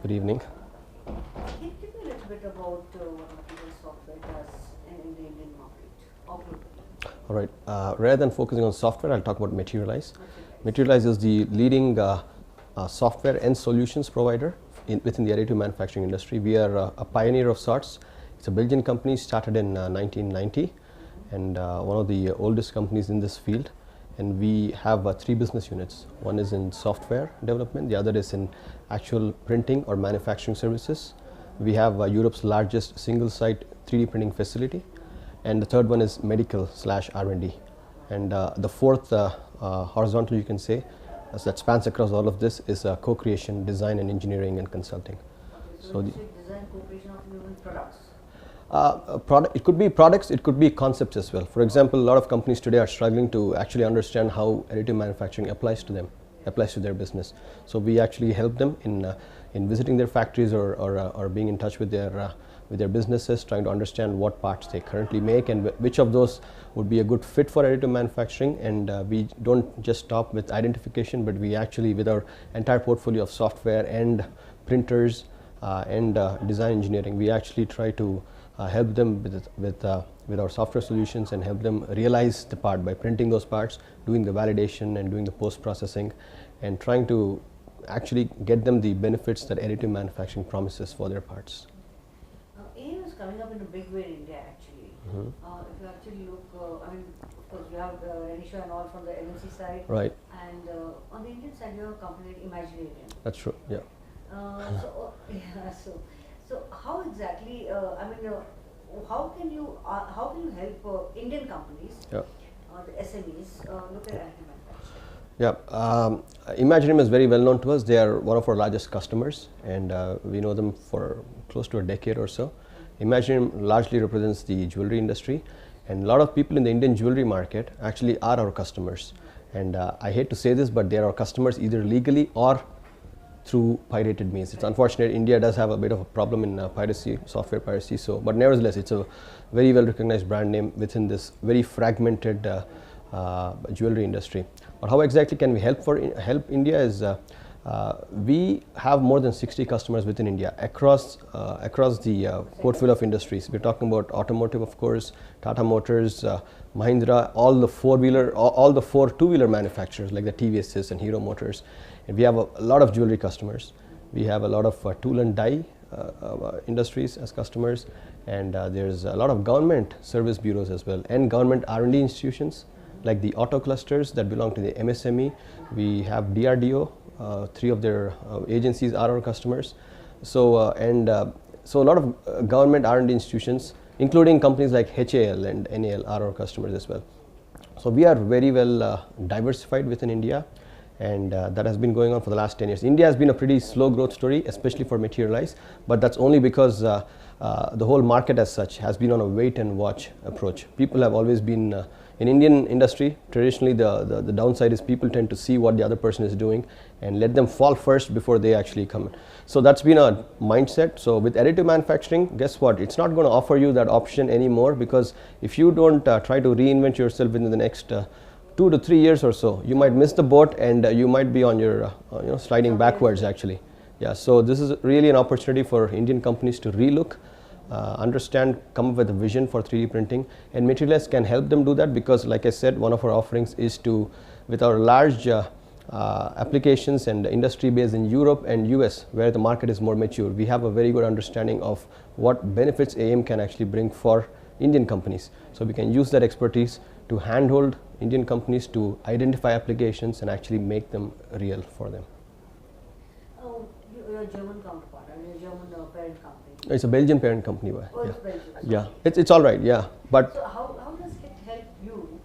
Good evening. Can you tell me a little bit about what Materialise software does in the Indian market or globally? All right. Rather than focusing on software, I'll talk about Materialise. Materialise is the leading software and solutions provider within the additive manufacturing industry. We are a pioneer of sorts. It's a Belgian company started in 1990 and one of the oldest companies in this field. And we have three business units. One is in software development, the other is in actual printing or manufacturing services. We have Europe's largest single-site 3D printing facility, and the third one is medical/R&D. And the fourth horizontal, you can say, that spans across all of this is co-creation, design and engineering and consulting. So you say design co-creation of human products? It could be products, it could be concepts as well. For example, a lot of companies today are struggling to actually understand how additive manufacturing applies to them, applies to their business. So we actually help them in visiting their factories or being in touch with their businesses, trying to understand what parts they currently make and which of those would be a good fit for additive manufacturing. And we don't just stop with identification, but we actually, with our entire portfolio of software and printers and design engineering, we actually try to help them with our software solutions and help them realize the part by printing those parts, doing the validation and doing the post-processing, and trying to actually get them the benefits that additive manufacturing promises for their parts. AM is coming up in a big way in India actually. If you actually look, I mean, of course you have Renisha and all from the MNC side. Right. And on the Indian side you have a company like Imaginarium. That's true, yeah. So how exactly, how can you help Indian companies, Yeah. the SMEs, look at additive manufacturing? Yeah, Imaginarium is very well known to us. They are one of our largest customers, and we know them for close to a decade or so. Imaginarium largely represents the jewelry industry, and a lot of people in the Indian jewelry market actually are our customers. And I hate to say this, but they are our customers either legally or through pirated means. It's unfortunate. India does have a bit of a problem in piracy, software piracy. So, but nevertheless, it's a very well recognized brand name within this very fragmented jewelry industry. But how exactly can we help India is we have more than 60 customers within India across the portfolio of industries. We're talking about automotive, of course, Tata Motors, Mahindra, all the four two-wheeler manufacturers like the TVS's and Hero Motors. And we have a lot of jewelry customers. We have a lot of tool and die industries as customers, and there's a lot of government service bureaus as well, and government R&D institutions like the auto clusters that belong to the MSME. We have DRDO, three of their agencies are our customers. So so a lot of government R&D institutions, including companies like HAL and NAL, are our customers as well. So we are very well diversified within India, and that has been going on for the last 10 years. India has been a pretty slow growth story, especially for Materialise, but that's only because the whole market as such has been on a wait and watch approach. People have always been, in Indian industry, traditionally the downside is people tend to see what the other person is doing and let them fall first before they actually come in. So that's been our mindset. So with additive manufacturing, guess what? It's not going to offer you that option anymore, because if you don't try to reinvent yourself within the next 2 to 3 years or so, you might miss the boat and you might be on your sliding backwards actually. Yeah, so this is really an opportunity for Indian companies to relook, understand, come up with a vision for 3D printing, and Materialise can help them do that, because like I said, one of our offerings is to, with our large applications and industry base in Europe and US, where the market is more mature, we have a very good understanding of what benefits AM can actually bring for Indian companies. So we can use that expertise to handhold Indian companies to identify applications and actually make them real for them. Oh, you're a German counterpart, I mean a German parent company. It's a Belgian parent company. Oh, yeah. it's Belgium. Yeah, it's all right. Yeah, but so how does it help you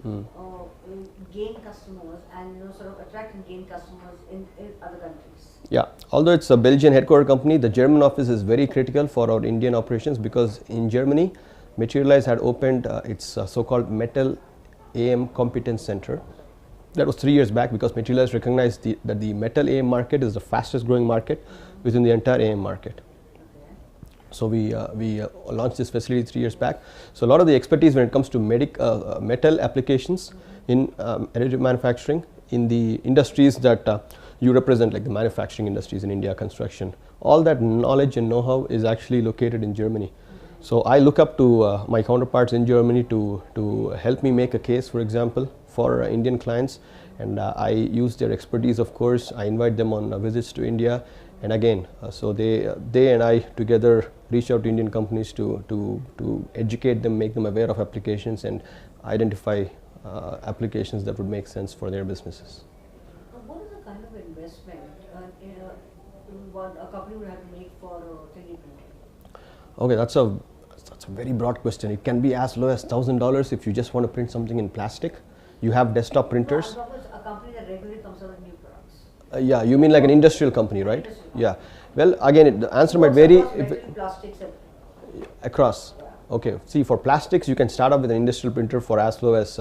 gain customers and sort of attract and gain customers in other countries? Yeah, although it's a Belgian headquarter company, the German office is very critical for our Indian operations, because in Germany, Materialise had opened its so-called Metal AM Competence Center. That was 3 years back, because Materialise recognized that the metal AM market is the fastest growing market within the entire AM market. Okay. So we launched this facility 3 years back. So a lot of the expertise when it comes to metal applications in additive manufacturing, in the industries that you represent like the manufacturing industries in India, construction. All that knowledge and know-how is actually located in Germany. So I look up to my counterparts in Germany to help me make a case, for example, for Indian clients, and I use their expertise, of course. I invite them on visits to India, and again, so they and I together reach out to Indian companies to educate them, make them aware of applications, and identify applications that would make sense for their businesses. What is the kind of investment a company would have to make for 3D printing? Okay, that's a very broad question. It can be as low as $1,000 if you just want to print something in plastic. You have desktop printers. No, I'm talking about a company that regularly comes out with new products. Yeah, you mean like an industrial company, right? Industrial. Yeah. Well, again, the answer might vary. Plastics Across. Yeah. Okay. See, for plastics, you can start off with an industrial printer for as low as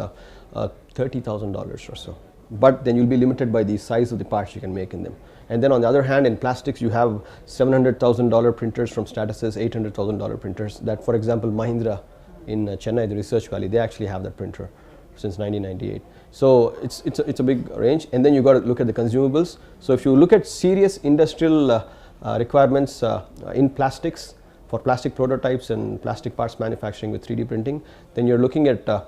$30,000 or so. But then you'll be limited by the size of the parts you can make in them. And then on the other hand, in plastics, you have $700,000 printers from Stratasys, $800,000 printers. That, for example, Mahindra in Chennai, the Research Valley, they actually have that printer since 1998. So it's a big range. And then you got to look at the consumables. So if you look at serious industrial requirements in plastics, for plastic prototypes and plastic parts manufacturing with 3D printing, then you're looking at a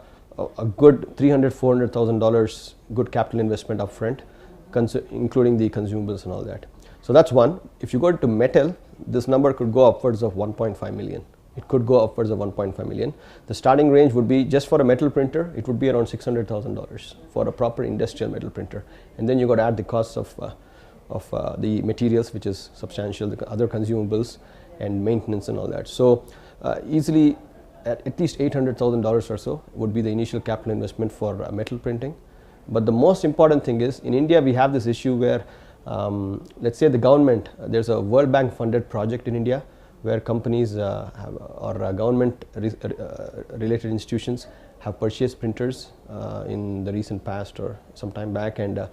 good $300,000-$400,000 good capital investment upfront, including the consumables and all that. So that's one. If you go to metal, this number could go upwards of 1.5 million. It could go upwards of 1.5 million. The starting range would be, just for a metal printer, it would be around $600,000 for a proper industrial metal printer. And then you got to add the costs of the materials, which is substantial, the other consumables and maintenance and all that. So easily at least $800,000 or so would be the initial capital investment for metal printing. But the most important thing is, in India we have this issue where let's say the government, there's a World Bank funded project in India where companies or government related institutions have purchased printers in the recent past or some time back, and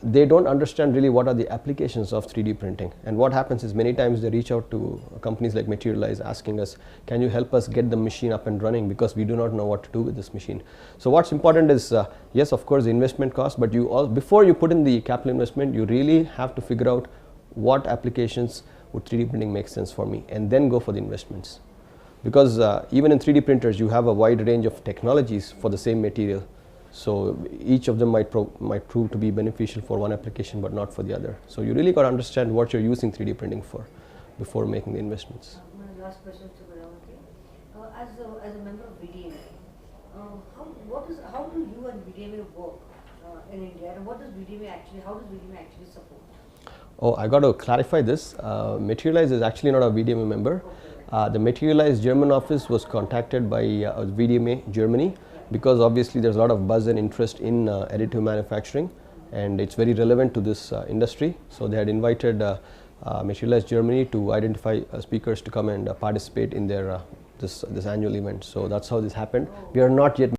they don't understand really what are the applications of 3D printing. And what happens is, many times they reach out to companies like Materialise asking us, can you help us get the machine up and running, because we do not know what to do with this machine. So what's important is, yes, of course, the investment cost, but you all, before you put in the capital investment, you really have to figure out what applications would 3D printing make sense for me, and then go for the investments. Because even in 3D printers, you have a wide range of technologies for the same material. So each of them might prove to be beneficial for one application but not for the other. So you really got to understand what you're using 3D printing for before making the investments. My last question to Godvarty. As a member of VDMA, how do you and VDMA work in India, and how does VDMA actually support? Oh, I got to clarify this. Materialise is actually not a VDMA member. The Materialise German office was contacted by VDMA Germany, because obviously there's a lot of buzz and interest in additive manufacturing, and it's very relevant to this industry. So they had invited Materialise Germany to identify speakers to come and participate in their this annual event. So that's how this happened. We are not yet